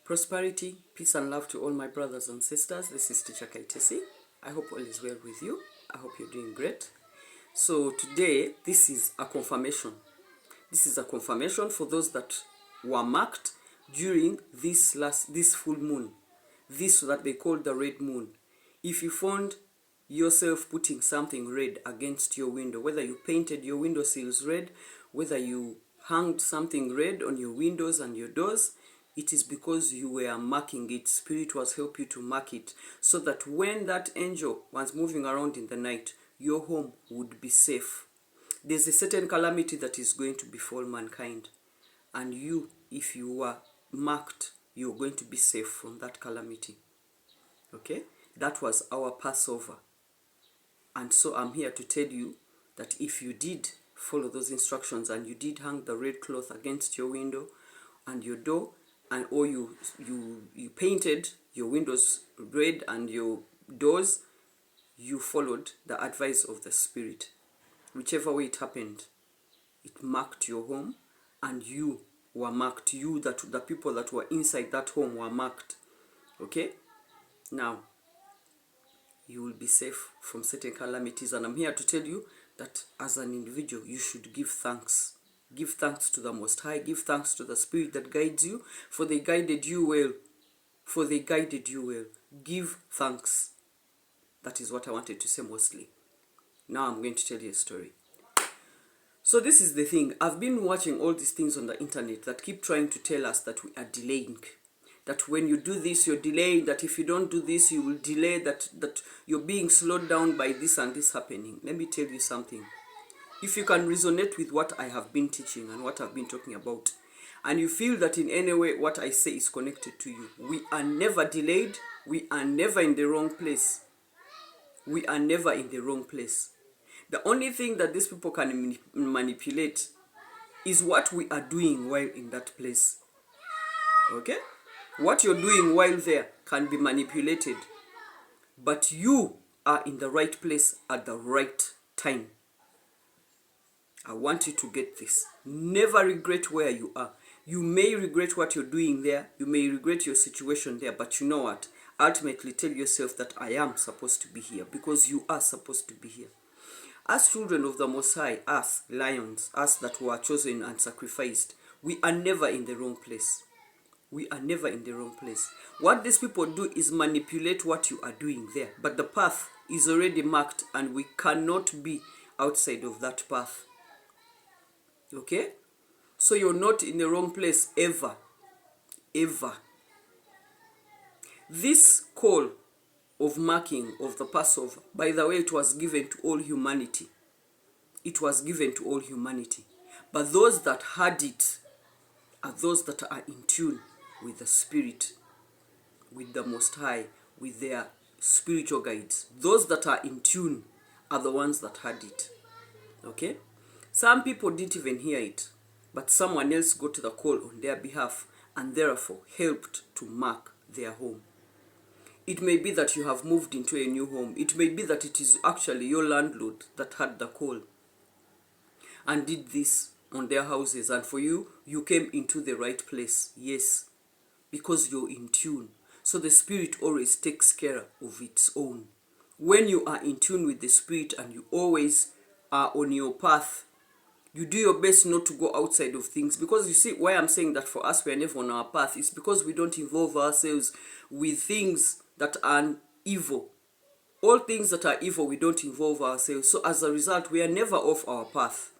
Prosperity, peace and love to all my brothers and sisters. This is Teacher Kaitesi. I hope all is well with you. I hope you're doing great. So today, this is a confirmation. This is a confirmation for those that were marked during this full moon. This that they call the red moon. If you found yourself putting something red against your window, whether you painted your window sills red, whether you hanged something red on your windows and your doors, it is because you were marking it. Spirit was helping you to mark it so that when that angel was moving around in the night, your home would be safe. There's a certain calamity that is going to befall mankind, and you, if you were marked, you're going to be safe from that calamity. Okay? That was our Passover. And so I'm here to tell you that if you did follow those instructions and you did hang the red cloth against your window and your door, and or you painted your windows red and your doors, you followed the advice of the Spirit. Whichever way it happened, it marked your home, and you were marked. You, that the people that were inside that home were marked. Okay? Now, you will be safe from certain calamities, and I'm here to tell you that as an individual, you should give thanks. Give thanks to the Most High. Give thanks to the Spirit that guides you, for they guided you well. For they guided you well. Give thanks. That is what I wanted to say mostly. Now I'm going to tell you a story. So this is the thing. I've been watching all these things on the internet that keep trying to tell us that we are delaying. That when you do this, you're delaying. That if you don't do this, you will delay. That you're being slowed down by this and this happening. Let me tell you something. If you can resonate with what I have been teaching and what I've been talking about, and you feel that in any way what I say is connected to you, we are never delayed. We are never in the wrong place. We are never in the wrong place. The only thing that these people can manipulate is what we are doing while in that place. Okay? What you're doing while there can be manipulated. But you are in the right place at the right time. I want you to get this. Never regret where you are. You may regret what you're doing there. You may regret your situation there. But you know what? Ultimately, tell yourself that I am supposed to be here, because you are supposed to be here. As children of the Most High, us lions, us that were chosen and sacrificed, we are never in the wrong place. We are never in the wrong place. What these people do is manipulate what you are doing there. But the path is already marked, and we cannot be outside of that path. Okay? So you're not in the wrong place ever. Ever. This call of marking of the Passover, by the way, it was given to all humanity. It was given to all humanity. But those that had it are those that are in tune with the Spirit, with the Most High, with their spiritual guides. Those that are in tune are the ones that had it. Okay? Some people didn't even hear it, but someone else got the call on their behalf and therefore helped to mark their home. It may be that you have moved into a new home. It may be that it is actually your landlord that had the call and did this on their houses. And for you, you came into the right place. Yes, because you're in tune. So the Spirit always takes care of its own. When you are in tune with the Spirit and you always are on your path, you do your best not to go outside of things. Because you see, why I'm saying that for us, we are never on our path, is because we don't involve ourselves with things that are evil. All things that are evil, we don't involve ourselves. So as a result, we are never off our path.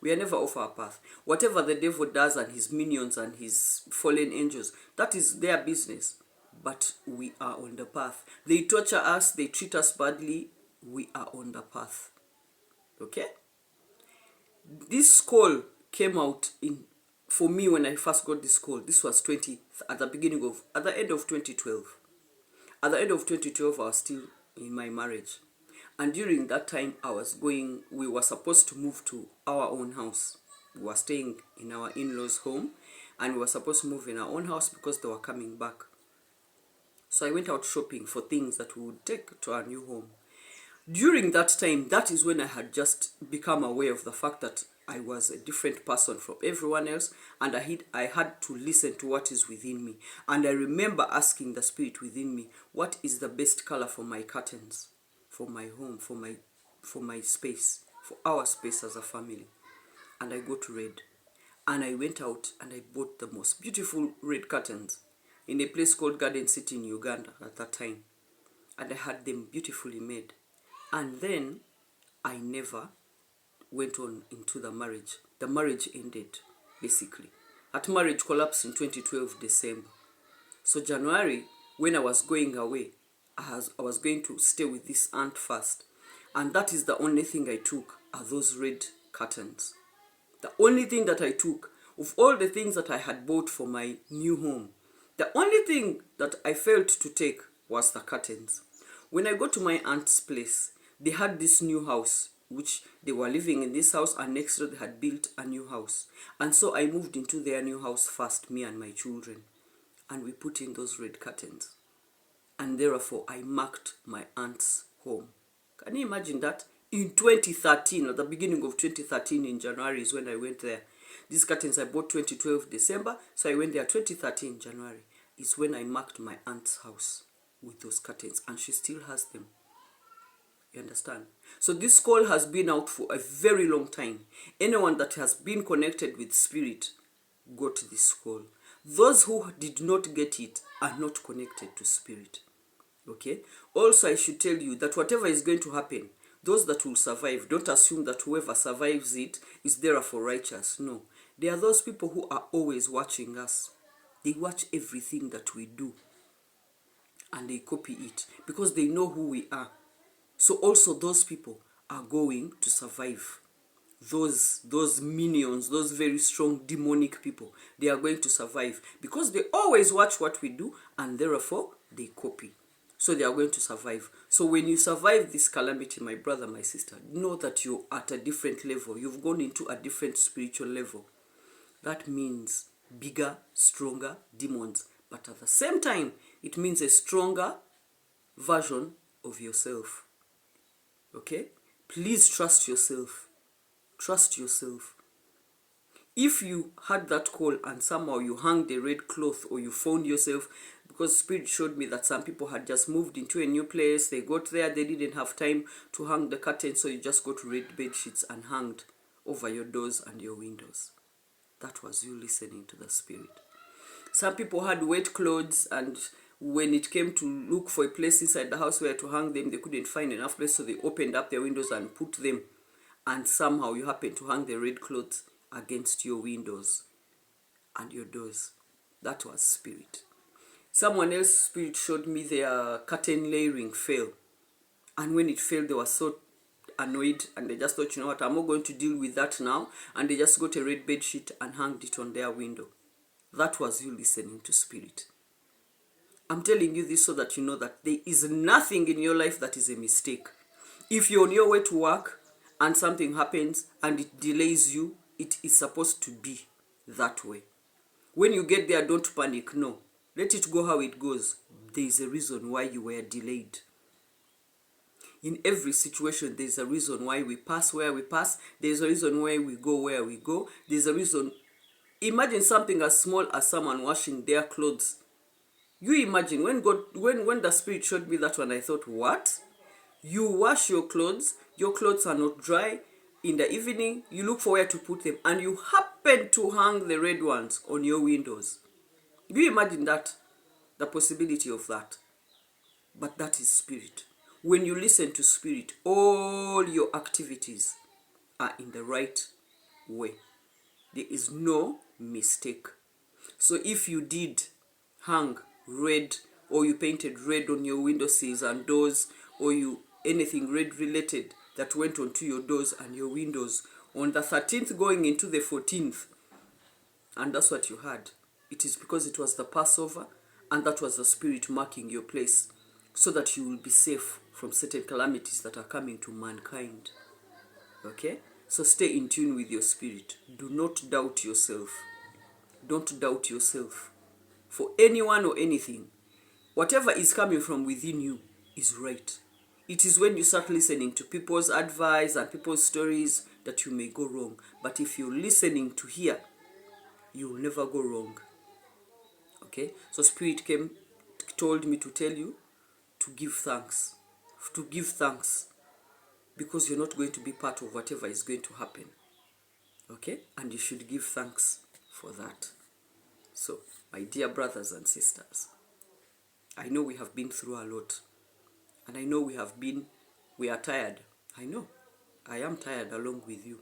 We are never off our path. Whatever the devil does and his minions and his fallen angels, that is their business. But we are on the path. They torture us, they treat us badly. We are on the path. Okay? This call came out for me when I first got this call. This was at the end of 2012. At the end of 2012, I was still in my marriage. And during that time, we were supposed to move to our own house. We were staying in our in-laws' home, and we were supposed to move in our own house because they were coming back. So I went out shopping for things that we would take to our new home. During that time, that is when I had just become aware of the fact that I was a different person from everyone else, and I had to listen to what is within me. And I remember asking the spirit within me, what is the best color for my curtains, for my home, for my space, for our space as a family? And I got red. And I went out and I bought the most beautiful red curtains in a place called Garden City in Uganda at that time. And I had them beautifully made. And then I never went on into the marriage. The marriage ended, basically. That marriage collapsed in 2012 December. So January, when I was going away, I was going to stay with this aunt first. And that is the only thing I took, are those red curtains. The only thing that I took, of all the things that I had bought for my new home, the only thing that I failed to take was the curtains. When I got to my aunt's place, they had this new house, which they were living in this house, and next door they had built a new house. And so I moved into their new house first, me and my children, and we put in those red curtains. And therefore I marked my aunt's home. Can you imagine that? In 2013, at the beginning of 2013 in January is when I went there. These curtains I bought 2012 December, so I went there 2013 January is when I marked my aunt's house with those curtains, and she still has them. You understand? So this call has been out for a very long time. Anyone that has been connected with spirit got this call. Those who did not get it are not connected to spirit. Okay? Also, I should tell you that whatever is going to happen, those that will survive, don't assume that whoever survives it is therefore righteous. No. There are those people who are always watching us. They watch everything that we do. And they copy it because they know who we are. So also those people are going to survive. Those minions, those very strong demonic people, they are going to survive because they always watch what we do and therefore they copy. So they are going to survive. So when you survive this calamity, my brother, my sister, know that you're at a different level. You've gone into a different spiritual level. That means bigger, stronger demons. But at the same time, it means a stronger version of yourself. Okay? Please trust yourself. Trust yourself. If you had that call and somehow you hung the red cloth, or you found yourself, because Spirit showed me that some people had just moved into a new place, they got there, they didn't have time to hang the curtain, so you just got red bed sheets and hanged over your doors and your windows. That was you listening to the Spirit. Some people had wet clothes, and when it came to look for a place inside the house where to hang them, they couldn't find enough place, so they opened up their windows and put them, and somehow you happened to hang the red clothes against your windows and your doors. That was Spirit. Someone else, Spirit showed me their curtain layering fell, and when it fell, they were so annoyed, and they just thought, you know what, I'm not going to deal with that now, and they just got a red bed sheet and hanged it on their window. That was you listening to Spirit. I'm telling you this so that you know that there is nothing in your life that is a mistake. If you're on your way to work and something happens and it delays you, it is supposed to be that way. When you get there, don't panic. No. Let it go how it goes. There is a reason why you were delayed. In every situation, there's a reason why we pass where we pass. There's a reason why we go where we go. There's a reason. Imagine something as small as someone washing their clothes. You imagine, when the Spirit showed me that one, I thought, what? You wash your clothes are not dry. In the evening, you look for where to put them, and you happen to hang the red ones on your windows. You imagine that, the possibility of that. But that is Spirit. When you listen to Spirit, all your activities are in the right way. There is no mistake. So if you did hang red, or you painted red on your window sills and doors, or anything red related that went onto your doors and your windows on the 13th going into the 14th, and that's what you had, it is because it was the Passover, and that was the Spirit marking your place so that you will be safe from certain calamities that are coming to mankind. Okay? So stay in tune with your Spirit. Do not doubt yourself. Don't doubt yourself. For anyone or anything, whatever is coming from within you is right. It is when you start listening to people's advice and people's stories that you may go wrong. But if you're listening to hear, you will never go wrong. Okay? So Spirit told me to tell you to give thanks. To give thanks. Because you're not going to be part of whatever is going to happen. Okay? And you should give thanks for that. So, my dear brothers and sisters, I know we have been through a lot. And I know we are tired. I know. I am tired along with you.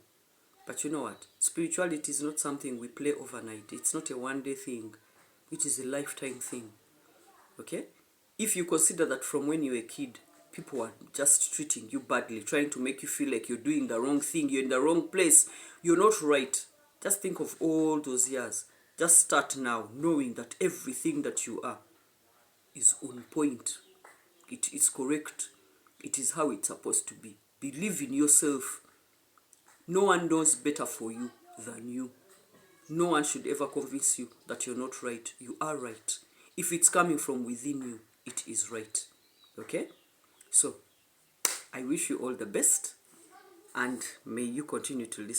But you know what? Spirituality is not something we play overnight. It's not a one-day thing. It is a lifetime thing. Okay? If you consider that from when you were a kid, people are just treating you badly, trying to make you feel like you're doing the wrong thing, you're in the wrong place, you're not right. Just think of all those years. Just start now, knowing that everything that you are is on point. It is correct. It is how it's supposed to be. Believe in yourself. No one knows better for you than you. No one should ever convince you that you're not right. You are right. If it's coming from within you, it is right. Okay? So, I wish you all the best, and may you continue to listen.